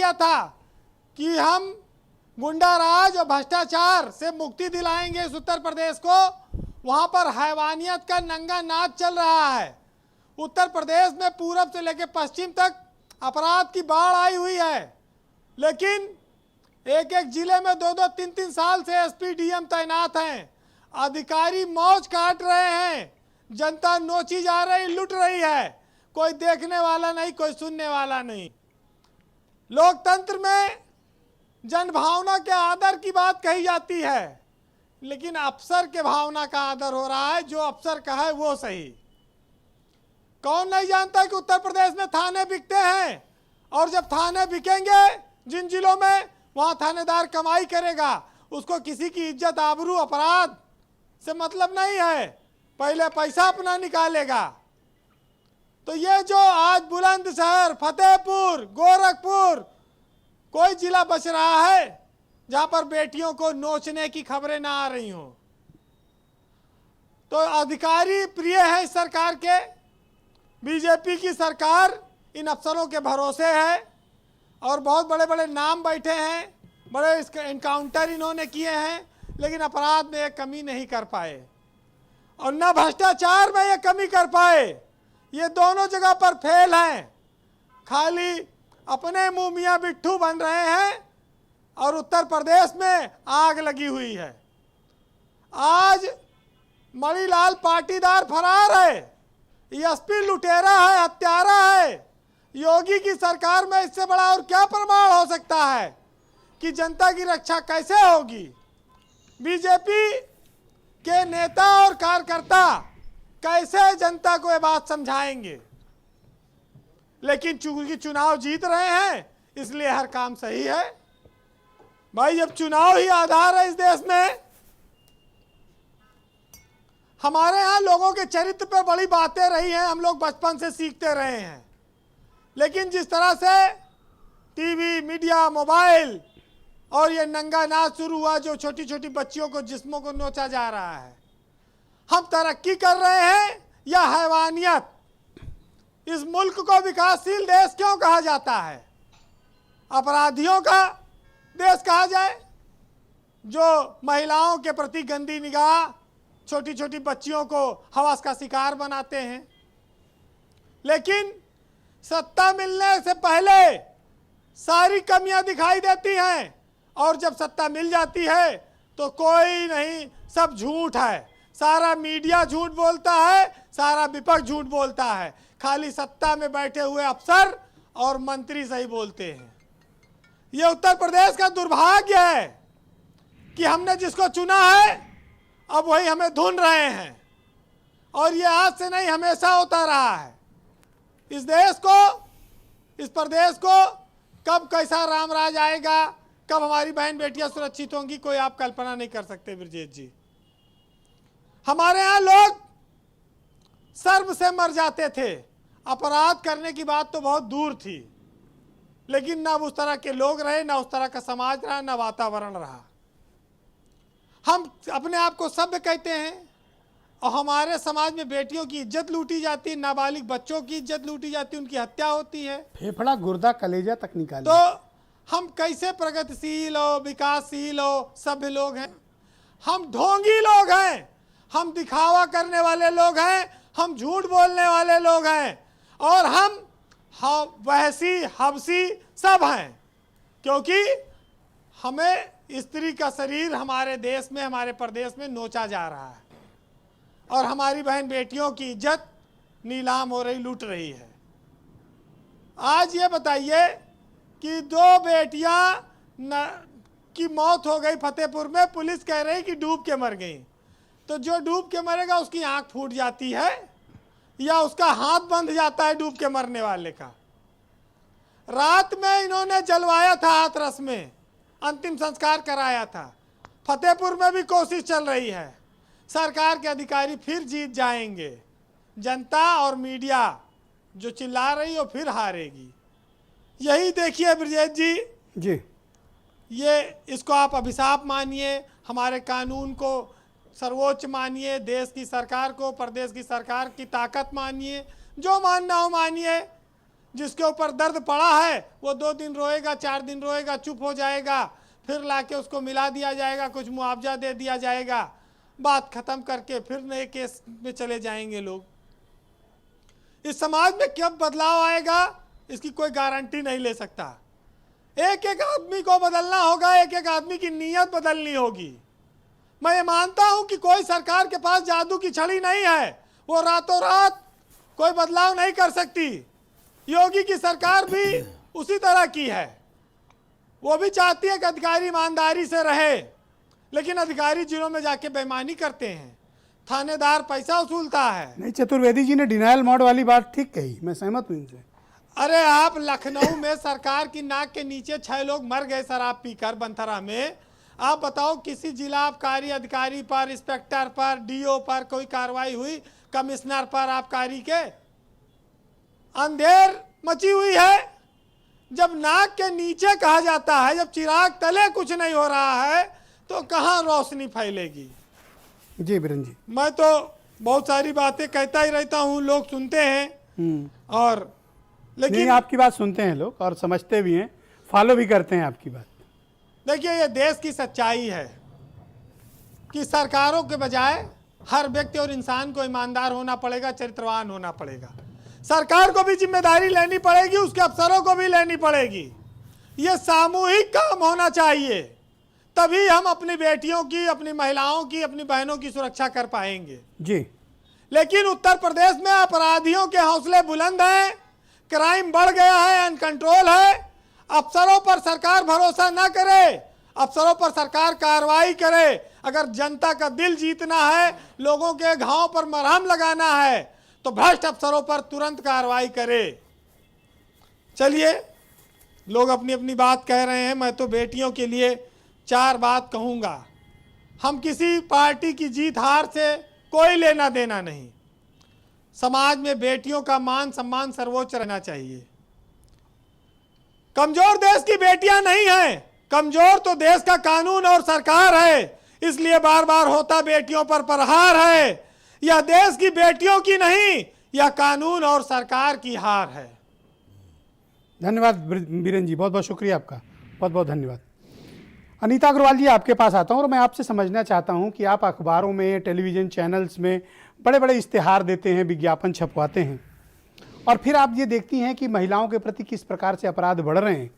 दिया था कि हम गुंडा राज और भ्रष्टाचार से मुक्ति दिलाएंगे इस उत्तर प्रदेश को, वहां पर हैवानियत का नंगा नाच चल रहा है। उत्तर प्रदेश में पूरब से लेकर पश्चिम तक अपराध की बाढ़ आई हुई है, लेकिन एक एक जिले में 2-2, 3-3 साल से एसपी डीएम तैनात हैं। अधिकारी मौज काट रहे हैं, जनता नोची जा रही, लुट रही है, कोई देखने वाला नहीं, कोई सुनने वाला नहीं। लोकतंत्र में जनभावना के आदर की बात कही जाती है, लेकिन अफसर के भावना का आदर हो रहा है। जो अफसर का है वो सही। कौन नहीं जानता कि उत्तर प्रदेश में थाने बिकते हैं, और जब थाने बिकेंगे जिन जिलों में, वहां थानेदार कमाई करेगा, उसको किसी की इज्जत आबरू अपराध से मतलब नहीं है, पहले पैसा अपना निकालेगा। तो ये जो आज बुलंदशहर, फतेहपुर, गोरखपुर, कोई जिला बच रहा है जहां पर बेटियों को नोचने की खबरें ना आ रही हों। तो अधिकारी प्रिय है इस सरकार के, बीजेपी की सरकार इन अफसरों के भरोसे है, और बहुत बड़े बड़े नाम बैठे हैं, बड़े इनकाउंटर इन्होंने किए हैं, लेकिन अपराध में ये कमी नहीं कर पाए, और न भ्रष्टाचार में ये कमी कर पाए। ये दोनों जगह पर फेल हैं, खाली अपने मुंह मियां बिट्ठू बन रहे हैं, और उत्तर प्रदेश में आग लगी हुई है। आज मणिलाल पाटीदार फरार है, एसपी लुटेरा है, हत्यारा है। योगी की सरकार में इससे बड़ा और क्या प्रमाण हो सकता है कि जनता की रक्षा कैसे होगी। बीजेपी के नेता और कार्यकर्ता कैसे जनता को ये बात समझाएंगे, लेकिन चूंकि चुनाव जीत रहे हैं इसलिए हर काम सही है। भाई जब चुनाव ही आधार है इस देश में, हमारे यहाँ लोगों के चरित्र पर बड़ी बातें रही हैं, हम लोग बचपन से सीखते रहे हैं, लेकिन जिस तरह से टीवी, मीडिया, मोबाइल और ये नंगा नाच शुरू हुआ, जो छोटी छोटी बच्चियों को, जिस्मों को नोचा जा रहा है, हम तरक्की कर रहे हैं या हैवानियत। इस मुल्क को विकासशील देश क्यों कहा जाता है? अपराधियों का देश कहा जाए, जो महिलाओं के प्रति गंदी निगाह, छोटी छोटी बच्चियों को हवस का शिकार बनाते हैं। लेकिन सत्ता मिलने से पहले सारी कमियां दिखाई देती हैं, और जब सत्ता मिल जाती है तो कोई नहीं, सब झूठ है। सारा मीडिया झूठ बोलता है, सारा विपक्ष झूठ बोलता है, खाली सत्ता में बैठे हुए अफसर और मंत्री सही बोलते हैं। ये उत्तर प्रदेश का दुर्भाग्य है कि हमने जिसको चुना है अब वही हमें धुन रहे हैं, और ये आज से नहीं, हमेशा होता रहा है। इस देश को, इस प्रदेश को कब कैसा राम राज आएगा, कब हमारी बहन बेटियां सुरक्षित होंगी, कोई आप कल्पना नहीं कर सकते ब्रजेश जी। हमारे यहाँ लोग शर्म से मर जाते थे, अपराध करने की बात तो बहुत दूर थी, लेकिन ना उस तरह के लोग रहे, ना उस तरह का समाज रहा, ना वातावरण रहा। हम अपने आप को सभ्य कहते हैं, और हमारे समाज में बेटियों की इज्जत लूटी जाती है, नाबालिग बच्चों की इज्जत लूटी जाती है, उनकी हत्या होती है, फेफड़ा, गुर्दा, कलेजा तक निकाले। तो हम कैसे प्रगतिशील हो, विकासशील हो, सभ्य लोग हैं? हम ढोंगी लोग हैं, हम दिखावा करने वाले लोग हैं, हम झूठ बोलने वाले लोग हैं, और हम वहसी, हबसी सब हैं, क्योंकि हमें स्त्री का शरीर हमारे देश में, हमारे प्रदेश में नोचा जा रहा है, और हमारी बहन बेटियों की इज्जत नीलाम हो रही, लूट रही है। आज ये बताइए कि 2 बेटियां की मौत हो गई फतेहपुर में, पुलिस कह रही कि डूब के मर गई। तो जो डूब के मरेगा उसकी आंख फूट जाती है या उसका हाथ बंध जाता है डूब के मरने वाले का। रात में इन्होंने जलवाया था, हाथरस में अंतिम संस्कार कराया था। फतेहपुर में भी कोशिश चल रही है। सरकार के अधिकारी फिर जीत जाएंगे, जनता और मीडिया जो चिल्ला रही हो फिर हारेगी। यही देखिए ब्रजेश जी, ये इसको आप अभिशाप मानिए, हमारे कानून को सर्वोच्च मानिए, देश की सरकार को, प्रदेश की सरकार की ताकत मानिए, जो मानना हो मानिए, जिसके ऊपर दर्द पड़ा है वो 2 दिन रोएगा, 4 दिन रोएगा, चुप हो जाएगा, फिर लाके उसको मिला दिया जाएगा, कुछ मुआवजा दे दिया जाएगा, बात खत्म करके फिर नए केस में चले जाएंगे लोग। इस समाज में कब बदलाव आएगा इसकी कोई गारंटी नहीं ले सकता। एक एक आदमी को बदलना होगा, एक एक आदमी की नीयत बदलनी होगी। मैं ये मानता हूं कि कोई सरकार के पास जादू की छड़ी नहीं है, वो रातों रात कोई बदलाव नहीं कर सकती। योगी की सरकार भी उसी तरह की है, वो भी चाहती है कि अधिकारी ईमानदारी से रहे, लेकिन अधिकारी जिलों में जाके बेईमानी करते हैं, थानेदार पैसा वसूलता है। नहीं, चतुर्वेदी जी ने डिनायल मोड वाली बात ठीक कही, मैं सहमत हूं इनसे। अरे आप लखनऊ में सरकार की नाक के नीचे 6 लोग मर गए शराब पीकर बंथरा में। आप बताओ किसी जिला आबकारी अधिकारी पर, इंस्पेक्टर पर, डीओ पर कोई कार्रवाई हुई? कमिश्नर पर आबकारी के? अंधेर मची हुई है। जब नाक के नीचे कहा जाता है, जब चिराग तले कुछ नहीं हो रहा है तो कहाँ रोशनी फैलेगी? जी बीरेन जी, मैं तो बहुत सारी बातें कहता ही रहता हूँ, लोग सुनते हैं और नहीं, आपकी बात सुनते हैं लोग और समझते भी हैं, फॉलो भी करते हैं आपकी बात। देखिए, ये देश की सच्चाई है कि सरकारों के बजाय हर व्यक्ति और इंसान को ईमानदार होना पड़ेगा, चरित्रवान होना पड़ेगा। सरकार को भी जिम्मेदारी लेनी पड़ेगी, उसके अफसरों को भी लेनी पड़ेगी। ये सामूहिक काम होना चाहिए, तभी हम अपनी बेटियों की, अपनी महिलाओं की, अपनी बहनों की सुरक्षा कर पाएंगे जी। लेकिन उत्तर प्रदेश में अपराधियों के हौसले बुलंद हैं, क्राइम बढ़ गया है, अनकंट्रोल है। अफसरों पर सरकार भरोसा न करे, अफसरों पर सरकार कार्रवाई करे। अगर जनता का दिल जीतना है, लोगों के घाव पर मरहम लगाना है, तो भ्रष्ट अफसरों पर तुरंत कार्रवाई करे। चलिए, लोग अपनी अपनी बात कह रहे हैं, मैं तो बेटियों के लिए 4 बात कहूँगा। हम किसी पार्टी की जीत हार से कोई लेना देना नहीं। समाज में बेटियों का मान सम्मान सर्वोच्च रहना चाहिए। कमजोर देश की बेटियां नहीं हैं, कमजोर तो देश का कानून और सरकार है। इसलिए बार बार होता बेटियों पर प्रहार है। यह देश की बेटियों की नहीं, यह कानून और सरकार की हार है। धन्यवाद बीरेन जी, बहुत बहुत शुक्रिया आपका, बहुत बहुत धन्यवाद। अनीता अग्रवाल जी, आपके पास आता हूँ और मैं आपसे समझना चाहता हूँ कि आप अखबारों में, टेलीविज़न चैनल्स में बड़े बड़े इश्तिहार देते हैं, विज्ञापन छपवाते हैं, और फिर आप ये देखती हैं कि महिलाओं के प्रति किस प्रकार से अपराध बढ़ रहे हैं।